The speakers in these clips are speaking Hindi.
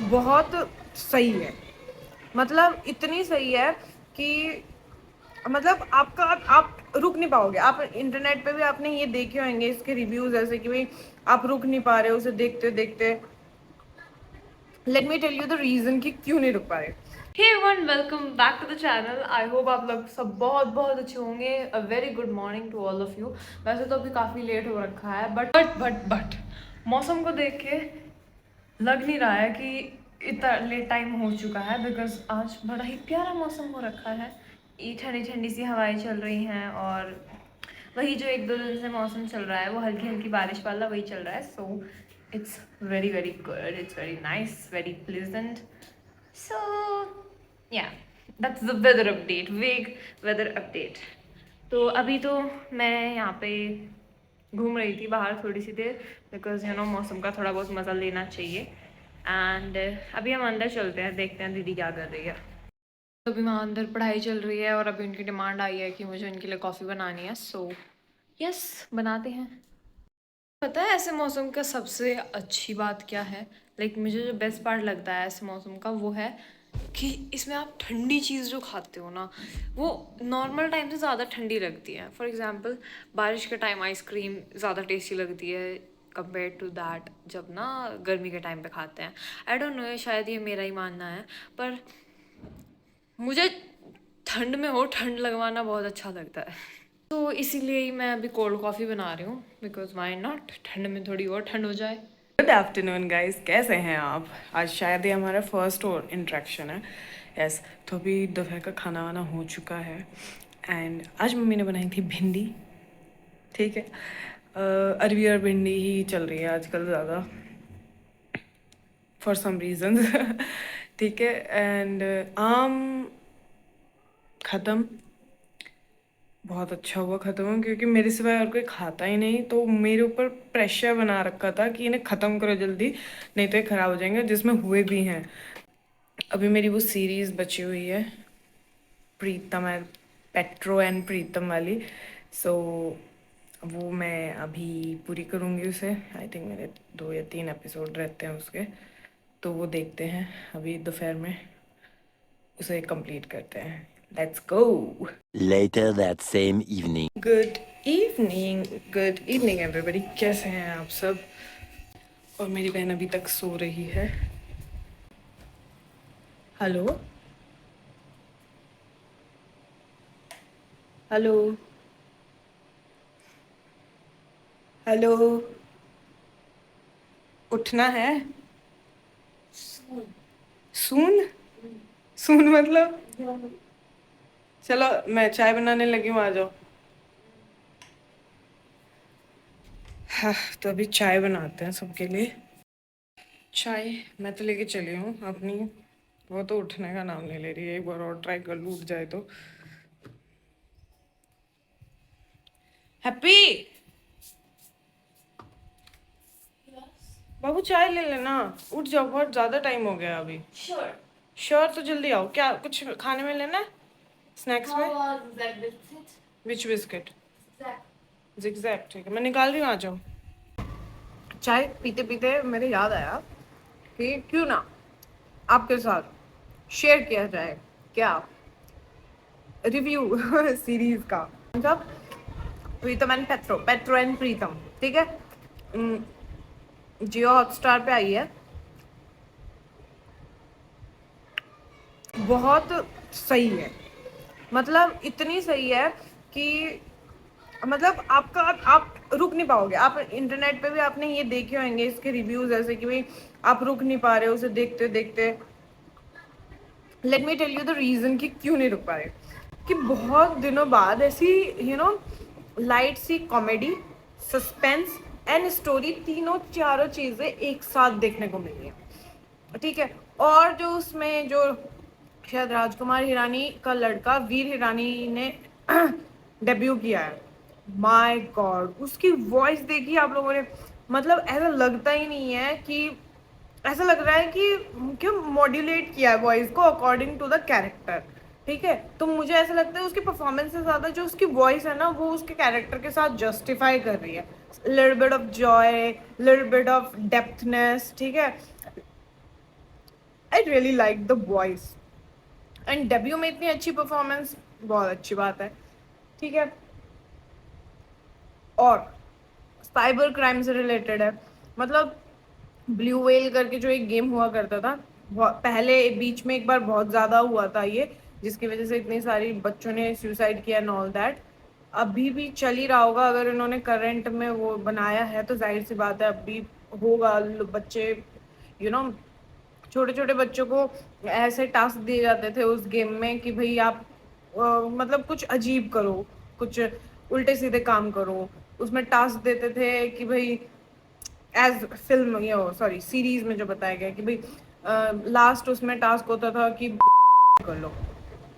बहुत सही है। मतलब इतनी सही है कि मतलब आपका आप रुक नहीं पाओगे। आप इंटरनेट पे भी आपने ये देखे होंगे इसके रिव्यूज ऐसे कि भाई आप रुक नहीं पा रहे हो उसे देखते देखते। Let me tell you the reason कि क्यों नहीं रुक पा रहे। Hey everyone, welcome back to the channel. I hope आप लोग सब बहुत बहुत अच्छे होंगे। A very good morning to all of you. वैसे तो अभी काफ़ी लेट हो रखा है बट मौसम को देख के लग नहीं रहा है कि इतना लेट टाइम हो चुका है, बिकॉज आज बड़ा ही प्यारा मौसम हो रखा है। ये ठंडी ठंडी सी हवाएं चल रही हैं और वही जो एक दो दिन से मौसम चल रहा है वो हल्की हल्की बारिश वाला वही चल रहा है। So it's very very good, it's very nice, very pleasant. So yeah that's the weather update, वेग वेदर अपडेट। तो अभी तो मैं यहाँ पे घूम रही थी बाहर थोड़ी सी देर, बिकॉज मौसम का थोड़ा बहुत मज़ा लेना चाहिए। एंड अभी हम अंदर चलते हैं, देखते हैं दीदी क्या कर रही है। तो अभी वहाँ अंदर पढ़ाई चल रही है और अभी उनकी डिमांड आई है कि मुझे उनके लिए कॉफ़ी बनानी है। सो यस, बनाते हैं। पता है ऐसे मौसम का सबसे अच्छी बात क्या है? लाइक मुझे जो बेस्ट पार्ट लगता है ऐसे मौसम का वो है कि इसमें आप ठंडी चीज़ जो खाते हो ना वो नॉर्मल टाइम से ज़्यादा ठंडी लगती है। फॉर एग्जांपल बारिश के टाइम आइसक्रीम ज़्यादा टेस्टी लगती है कंपेयर टू दैट जब ना गर्मी के टाइम पे खाते हैं। आई डोंट नो, शायद ये मेरा ही मानना है, पर मुझे ठंड में हो ठंड लगवाना बहुत अच्छा लगता है। तो इसीलिए ही मैं अभी कोल्ड कॉफ़ी बना रही हूँ, बिकॉज वाई नॉट, ठंड में थोड़ी और ठंड हो जाए। गुड आफ्टरनून गाइस, कैसे हैं आप? आज शायद ये हमारा फर्स्ट और इंट्रैक्शन है। यस, तो अभी दोपहर का खाना वाना हो चुका है एंड आज मम्मी ने बनाई थी भिंडी। ठीक है, अरबी और भिंडी ही चल रही है आजकल ज़्यादा फॉर सम रीजन। ठीक है, एंड आम ख़त्म। बहुत अच्छा हुआ ख़त्म हो, क्योंकि मेरे सिवाय और कोई खाता ही नहीं, तो मेरे ऊपर प्रेशर बना रखा था कि इन्हें ख़त्म करो जल्दी, नहीं तो ये ख़राब हो जाएंगे, जिसमें हुए भी हैं। अभी मेरी वो सीरीज़ बची हुई है प्रीतम एंड पेट्रो एंड प्रीतम वाली। सो वो मैं अभी पूरी करूँगी उसे। आई थिंक मेरे 2 या 3 एपिसोड रहते हैं उसके, तो वो देखते हैं अभी दोपहर में, उसे कंप्लीट करते हैं। Let's go. Later that same evening. Good evening everybody, कैसे हैं आप सब? और मेरी बहन अभी तक सो रही है। हेलो हेलो हेलो, उठना है? सून सून मतलब? चलो मैं चाय बनाने लगी हूँ, आ जाओ। हाँ, तो अभी चाय बनाते हैं सबके लिए। चाय मैं तो लेके चली हूँ अपनी, वो तो उठने का नाम नहीं ले रही है। एक बार और ट्राई कर लूँ, उठ जाए तो। हैप्पी बाबू चाय ले लेना, उठ जाओ, बहुत ज़्यादा टाइम हो गया अभी। श्योर, तो जल्दी आओ। क्या कुछ खाने में लेना है स्नैक्स में? विच बिस्किट? जिगजैग, ठीक है, मैं निकाल रही हूँ, आ जाओ। चाय पीते पीते मेरे याद आया कि क्यों ना आपके साथ शेयर किया जाए क्या रिव्यू सीरीज का। मतलब प्रीतम एंड पेट्रो एंड प्रीतम, ठीक है। जियो हॉटस्टार पे आई है। बहुत सही है, मतलब इतनी सही है कि मतलब आपका आप रुक नहीं पाओगे। आप इंटरनेट पे भी आपने ये देखे होंगे इसके रिव्यूज ऐसे कि भाई आप रुक नहीं पा रहे हो उसे देखते देखते। Let me tell you the reason कि क्यों नहीं रुक पा रहे। कि बहुत दिनों बाद ऐसी लाइट सी कॉमेडी, सस्पेंस एंड स्टोरी, तीनों चारों चीजें एक साथ देखने को मिली है। ठीक है, और जो उसमें जो शायद राजकुमार हिरानी का लड़का वीर हिरानी ने डेब्यू किया है, माय गॉड, उसकी वॉइस देखी आप लोगों ने? मतलब ऐसा लगता ही नहीं है कि, ऐसा लग रहा है कि क्यों मॉड्यूलेट किया है वॉइस को अकॉर्डिंग टू द कैरेक्टर। ठीक है, तो मुझे ऐसा लगता है उसकी परफॉर्मेंस से ज़्यादा जो उसकी वॉइस है ना वो उसके कैरेक्टर के साथ जस्टिफाई कर रही है। Little bit of joy, little bit of depthness, ठीक है। Really like the voice, and debut में इतनी अच्छी परफॉर्मेंस, बहुत अच्छी बात है, ठीक है। और साइबर क्राइम से रिलेटेड है, मतलब ब्लू व्हेल करके जो एक गेम हुआ करता था, पहले बीच में एक बार बहुत ज़्यादा हुआ था ये, जिसकी वजह से इतनी सारी बच्चों ने सुसाइड किया एंड ऑल दैट। अभी भी चल ही रहा होगा, अगर इन्होंने करंट में वो बनाया है तो जाहिर सी बात है अभी होगा। बच्चे यू नो छोटे छोटे बच्चों को ऐसे टास्क दिए जाते थे उस गेम में कि भाई आप मतलब कुछ अजीब करो, कुछ उल्टे सीधे काम करो। उसमें टास्क देते थे कि भाई एज फिल्म ये सॉरी सीरीज में जो बताया गया कि भाई लास्ट उसमें टास्क होता था कि कर लो,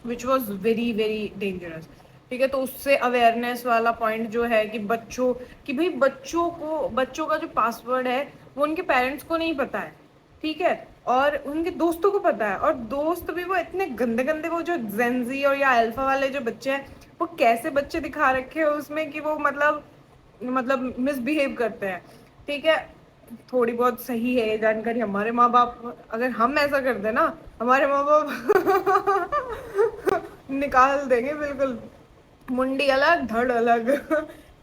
which was very very dangerous, ठीक है। तो उससे अवेयरनेस वाला पॉइंट जो है कि बच्चों, कि भाई बच्चों का जो पासवर्ड है वो उनके पेरेंट्स को नहीं पता है, ठीक है, और उनके दोस्तों को पता है, और दोस्त भी वो इतने गंदे गंदे, वो जो जेंजी और या अल्फा वाले जो बच्चे हैं, वो कैसे बच्चे दिखा रखे हैं उसमें कि वो मतलब मिसबिहेव करते हैं, ठीक है। थोड़ी बहुत सही है ये जानकारी, हमारे माँ बाप अगर हम ऐसा कर दे ना, हमारे माँ बाप निकाल देंगे बिल्कुल, मुंडी अलग धड़ अलग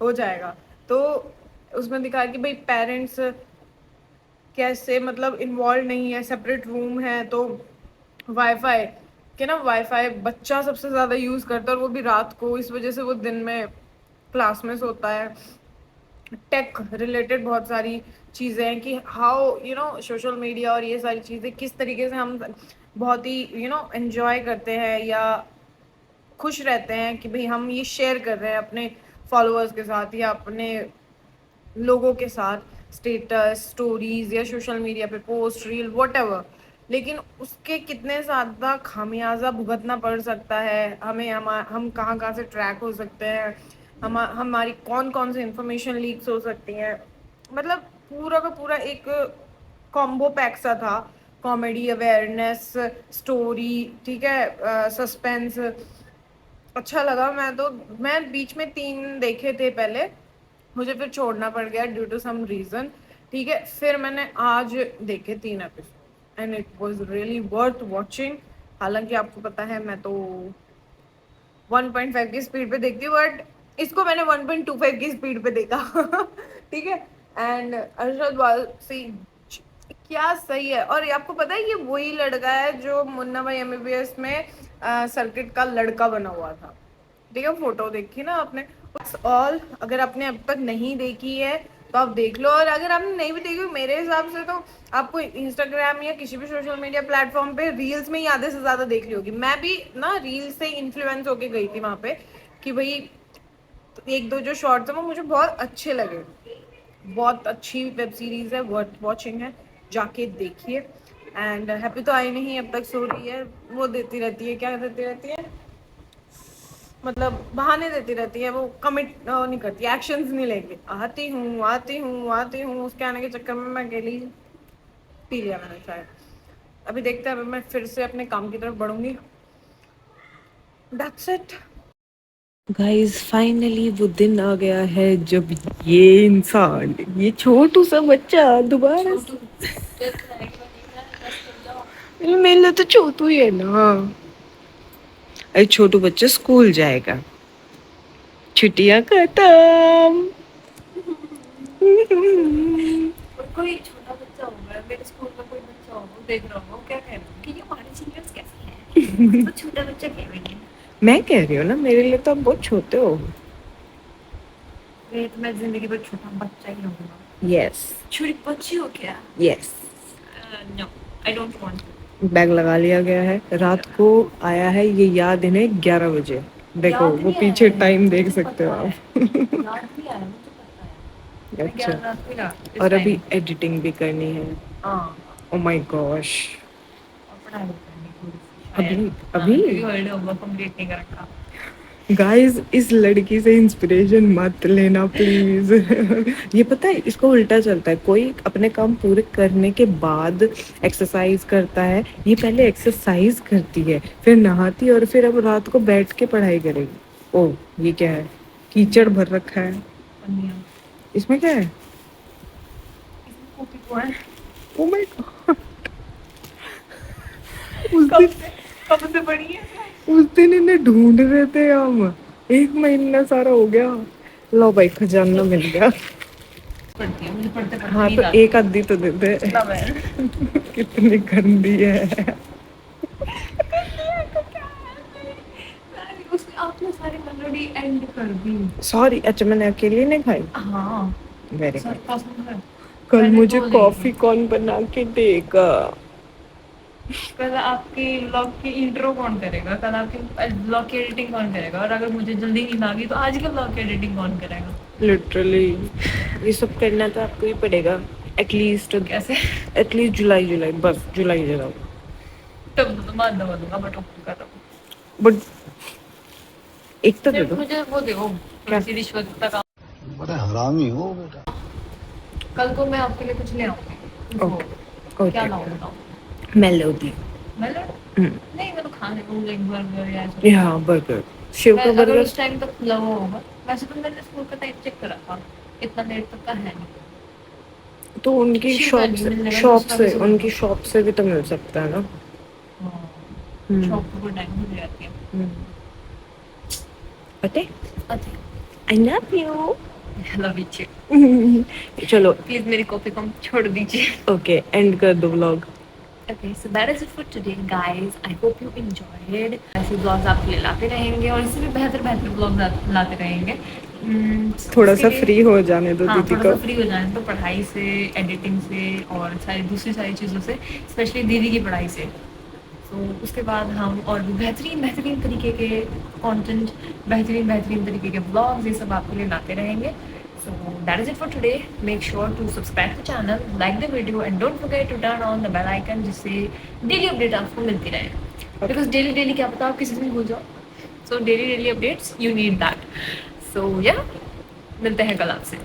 हो जाएगा। तो उसमें दिखा कि भाई पेरेंट्स कैसे मतलब इन्वॉल्व नहीं है, सेपरेट रूम है, तो वाईफाई वाईफाई बच्चा सबसे ज़्यादा यूज़ करता है, और वो भी रात को, इस वजह से वो दिन में क्लास में सोता है। टेक रिलेटेड बहुत सारी चीज़ें हैं कि हाउ सोशल मीडिया और ये सारी चीज़ें किस तरीके से हम बहुत ही एंजॉय करते हैं या खुश रहते हैं कि भाई हम ये शेयर कर रहे हैं अपने फॉलोअर्स के साथ या अपने लोगों के साथ, स्टेटस स्टोरीज या सोशल मीडिया पे पोस्ट रील वॉट, लेकिन उसके कितने ज़्यादा खामियाजा भुगतना पड़ सकता है हमें, हम कहाँ कहाँ से ट्रैक हो सकते हैं, हमारी कौन कौन सी इंफॉर्मेशन लीक्स हो सकती हैं, मतलब पूरा का पूरा एक कॉम्बो पैक सा था। कॉमेडी, अवेयरनेस, स्टोरी, ठीक है, सस्पेंस, अच्छा लगा। मैं बीच में 3 देखे थे पहले, मुझे फिर छोड़ना पड़ गया ड्यू टू सम रीज़न, ठीक है। फिर मैंने आज देखे 3 episode and it was really worth watching. हालांकि आपको पता है मैं तो 1.5 की स्पीड पे देखती हूँ, बट इसको मैंने 1.25 की स्पीड पे देखा ठीक है। एंड अरशद वारसी क्या सही है। और ये आपको पता है ये वही लड़का है जो मुन्ना भाई एमबीबीएस में सर्किट का लड़का बना हुआ था, ठीक है। फोटो देखी ना आपने, ऑल अगर आपने अब तक नहीं देखी है तो आप देख लो, और अगर आपने नहीं भी देखी मेरे हिसाब से तो आपको इंस्टाग्राम या किसी भी सोशल मीडिया प्लेटफॉर्म पे रील्स में ही आधे से ज़्यादा देख ली होगी। मैं भी ना रील्स से इन्फ्लुएंस होके गई थी वहाँ पे कि भाई एक दो जो शॉर्ट्स हैं वो मुझे बहुत अच्छे लगे। बहुत अच्छी वेब सीरीज़ है, वर्थ वॉचिंग है, जाके देखिए। एंड हैप्पी तो आई नहीं, अब तक सो रही है, वो देती रहती है, क्या देती रहती है, मतलब बहाने देती रहती है, वो कमिट नहीं करती, एक्शंस नहीं लेगी, आती हूँ आती हूँ आती हूँ, उसके आने के चक्कर में मैं अकेली पी लिया मैंने शायद। अभी देखते हैं, अभी मैं फिर से अपने काम की तरफ बढ़ूंगी। दैट्स इट गाइस, फाइनली वो दिन आ गया है जब ये इंसान, ये छोटू सा बच्चा दोबारा मेरे लिए तो छोटू ही है ना, अरे छोटू बच्चा स्कूल जाएगा, छुट्टियां खत्म कोई छोटा बच्चा होगा मेरे स्कूल में, कोई बच्चा होगा वो देख रहा होगा, वो क्या कह रहा होगा कि ये हमारे सीनियर्स कैसे हैं तो छोटा बच्चा कहेंगे। मैं कह रही हूँ ना, मेरे लिए तो आप बहुत छोटे हो। वेट, मैं जिंदगी भर छोटा बच्चा ही रहूंगा। यस छोटी बच्ची हो क्या? Yes, no, I don't want to. Bag लगा लिया गया है, रात को आया है ये याद इन्हें 11 बजे, देखो याद वो नहीं पीछे आया है, टाइम मुझे देख तो सकते हो पता है। आप याद भी आया, मुझे पता है। मैं अच्छा, 11 रात को याद इस और अभी टाइम। एडिटिंग भी करनी है, हाँ, ओ माय गॉश, और पढ़ाई भी करनी थोड़ी सी अभी शायद। हाँ, अभी क्योंकि हॉलीडे होमवर्क कंप्लीट नहीं कर रखा। गाइस इस लड़की से इंस्पिरेशन मत लेना प्लीज ये पता है इसको उल्टा चलता है, कोई अपने काम पूरे करने के बाद एक्सरसाइज करता है, ये पहले एक्सरसाइज करती है फिर नहाती है और फिर अब रात को बैठ के पढ़ाई करेगी। ओ ये क्या है, कीचड़ भर रखा है, पन्नियाँ। इसमें क्या है, इसमें कॉपी तो है। ओ माय कब से पड़ी है? उस दिन इन्हें ढूंढ रहे थे हम, 1 महीना सारा हो गया। लो भाई खजाना मिल गया। पढ़ती है, मुझे पढ़ते पढ़ते हाँ नींद तो आती एक आधी तो दे दे। है। ना मैं कितनी गंदी है। उसने आपने सारी मेलोडी एंड कर दी। सॉरी, अच्छा मैंने अकेले नहीं खाई। हाँ वेरी सर गुड। पसंद है। कल मैंने मुझे दो ली कॉफी थी। कौन बना के देगा? कल आपके व्लॉग की इंट्रो कौन करेगा? कल आपके व्लॉग की एडिटिंग कौन करेगा? और अगर मुझे जल्दी नींद आ गई तो आज के व्लॉग की एडिटिंग कौन करेगा? लिटरली ये सब करना तो आपको ही पड़ेगा। एटलीस्ट कैसे? एटलीस्ट जुलाई, बस जुलाई। तब तो मैं दवा दूंगा बट ओके कर रहा हूँ। बट एक तो दे सिर्फ दो। मुझे वो दो क्या? थोड़ी सी रिश्वत तक। बड़ा हरामी हो बेटा। कल को मैं आपके लिए कुछ ले आऊंगी। ओके क्या ओके। लाऊं बताओ? मेलोडी। मेलोडी? नहीं मैं तो खाने को लाइक बर्गर या ऐसा। या बर्गर, शिव का अगर बर्गर। उस टाइम तक खुला हुआ होगा। वैसे तो मैंने स्कूल का टाइम चेक करा था, इतना लेट तक का है नहीं। तो उनकी शिव का शॉप नहीं से मिलने का, शॉप दूसरा से किसी को उनकी दो। शॉप से भी तो मिल सकता है ना। हाँ, शॉप पर कोई टाइम मिल जाती है। पता है, अच्छा, I love you. Love you. चलो प्लीज मेरी कॉफी कम छोड़ दीजिए। ओके, एंड कर दो vlog. Okay, so that is it for today, guys. I hope you enjoyed. ऐसे ब्लॉग्स आपके लिए लाते रहेंगे और इससे भी बेहतर बेहतर ब्लॉग्स लाते रहेंगे। थोड़ा उसके सा लिए- फ्री हो जाने दो हाँ, दीदी थोड़ा को। सा फ्री हो जाने तो पढ़ाई से, एडिटिंग से और दूसरी सारी चीज़ों से, स्पेशली दीदी की पढ़ाई से। तो उसके बाद हम और भी बेहतरीन तरीके के कंटेंट, बेहतरीन तरीके के ब्लॉग्स, ये सब आपके लिए लाते रहेंगे। So that is it for today. Make sure to subscribe to channel, like the video and don't forget to turn on the bell icon जिससे डेली अपडेट आपको मिलती रहे। Because डेली क्या पता आप किसी दिन भूल जाओ। So daily updates you need that. So yeah, मिलते हैं कल आपसे।